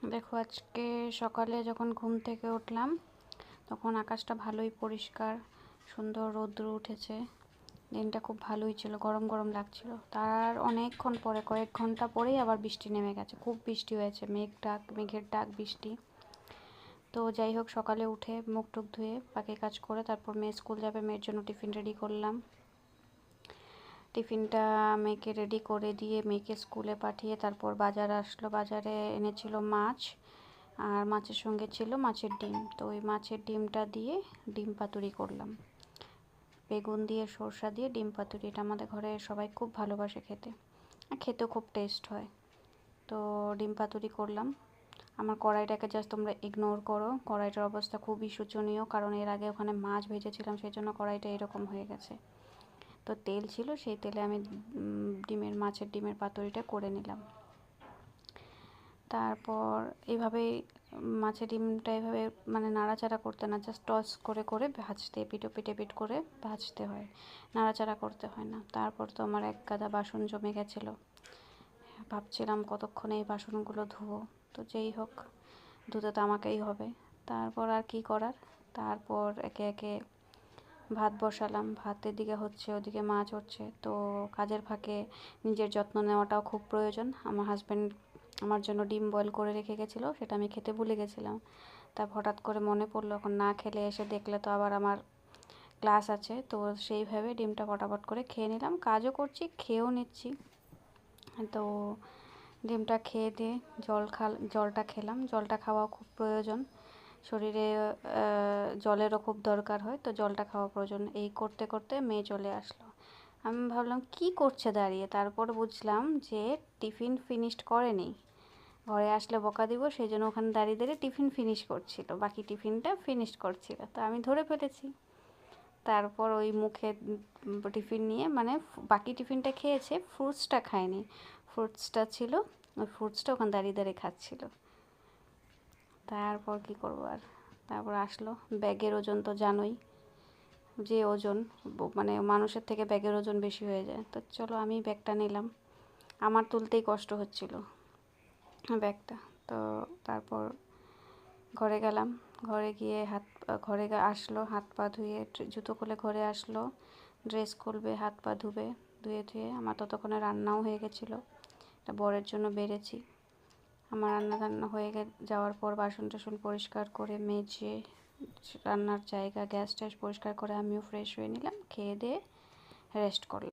দেখো আজকে সকালে যখন ঘুম থেকে উঠলাম তখন আকাশটা ভালোই পরিষ্কার, সুন্দর রৌদ্র উঠেছে। দিনটা খুব ভালোই ছিল, গরম গরম লাগছিল। তার অনেকক্ষণ পরে, কয়েক ঘন্টা পরেই আবার বৃষ্টি নেমে গেছে। খুব বৃষ্টি হয়েছে, মেঘের ডাক, বৃষ্টি। তো যাই হোক, সকালে উঠে মুখ টুক ধুয়ে বাকি কাজ করে তারপর মেয়ে স্কুল যাবে, মেয়ের জন্য টিফিন রেডি করলাম। টিফিনটা মেয়েকে রেডি করে দিয়ে মেয়েকে স্কুলে পাঠিয়ে তারপর বাজার আসলো। বাজারে এনেছিল মাছ, আর মাছের সঙ্গে ছিল মাছের ডিম। তো ওই মাছের ডিমটা দিয়ে ডিম পাতুরি করলাম, বেগুন দিয়ে সরষা দিয়ে ডিম পাতুরি। এটা আমাদের ঘরে সবাই খুব ভালোবাসে খেতে, আর খেতেও খুব টেস্ট হয়। তো ডিম পাতুরি করলাম। আমার কড়াইটাকে জাস্ট তোমরা ইগনোর করো, কড়াইটার অবস্থা খুবই শোচনীয়, কারণ এর আগে ওখানে মাছ ভেজেছিলাম, সেই জন্য কড়াইটা এরকম হয়ে গেছে। তো তেল ছিল, সেই তেলে আমি মাছের ডিমের পাতুরিটা করে নিলাম। তারপর এইভাবেই মাছের ডিমটা এভাবে মানে নাড়াচাড়া করতে না, জাস্ট টস করে করে ভাজতে, পিট করে ভাজতে হয়, নাড়াচাড়া করতে হয় না। তারপর তো আমার এক গাদা বাসন জমে গেছিলো, ভাবছিলাম কতক্ষণে এই বাসনগুলো ধুবো। তো যেই হোক, ধুতে তো আমাকেই হবে। তারপর আর কি করার, তারপর একে একে ভাত বসালাম। ভাতের দিকে হচ্ছে, ওদিকে মাছ হচ্ছে। তো কাজের ফাঁকে নিজের যত্ন নেওয়াটাও খুব প্রয়োজন। আমার হাজব্যান্ড আমার জন্য ডিম বয়েল করে রেখে গেছিলো, সেটা আমি খেতে ভুলে গেছিলাম। তারপর হঠাৎ করে মনে পড়লো, এখন না খেলে এসে দেখলে তো আবার আমার ক্লাস আছে। তো সেইভাবে ডিমটা ফটাফট করে খেয়ে নিলাম, কাজও করছি, খেয়েও নিচ্ছি। তো ডিমটা খেয়ে দিয়ে জলটা খেলাম। জলটা খাওয়া খুব প্রয়োজন, শরীরে জলেরও খুব দরকার হয়, তো জলটা খাওয়া প্রয়োজন। এই করতে করতে মেয়ে চলে আসলো। আমি ভাবলাম কি করছে দাঁড়িয়ে, তারপর বুঝলাম যে টিফিন ফিনিশড করেনি, ঘরে আসলে বকা দিব, সেই জন্য ওখানে দাঁড়িয়ে দাঁড়িয়ে টিফিন ফিনিশ করছিল, বাকি টিফিনটা ফিনিশ করছিল। তো আমি ধরে ফেলেছি। তারপর ওই মুখে টিফিন নিয়ে, মানে বাকি টিফিনটা খেয়েছে, ফ্রুটসটা খায়নি। ফ্রুটসটা ছিল, ওই ফ্রুটসটা ওখানে দাঁড়িয়ে দাঁড়িয়ে খাচ্ছিল। তারপর কি করবো আর, তারপর আসলো। ব্যাগের ওজন তো জানোই, যে ওজন, মানে মানুষের থেকে ব্যাগের ওজন বেশি হয়ে যায়। তো চলো, আমি ব্যাগটা নিলাম, আমার তুলতেই কষ্ট হচ্ছিল ব্যাগটা। তো তারপর ঘরে গেলাম, ঘরে গিয়ে ঘরে আসলো, হাত পা ধুয়ে জুতো খুলে ঘরে আসলো, ড্রেস খুলবে, হাত পা ধুবে। ধুয়ে আমার ততক্ষণে রান্নাও হয়ে গেছিলো, এটা বরের জন্য বেড়েছি। আমার রান্না হয়ে যাওয়ার পর বাসন টাসন পরিষ্কার করে মেজে, রান্নার জায়গা গ্যাস ট্যাস পরিষ্কার করে আমিও ফ্রেশ হয়ে নিলাম, খেয়ে দিয়ে রেস্ট করলাম।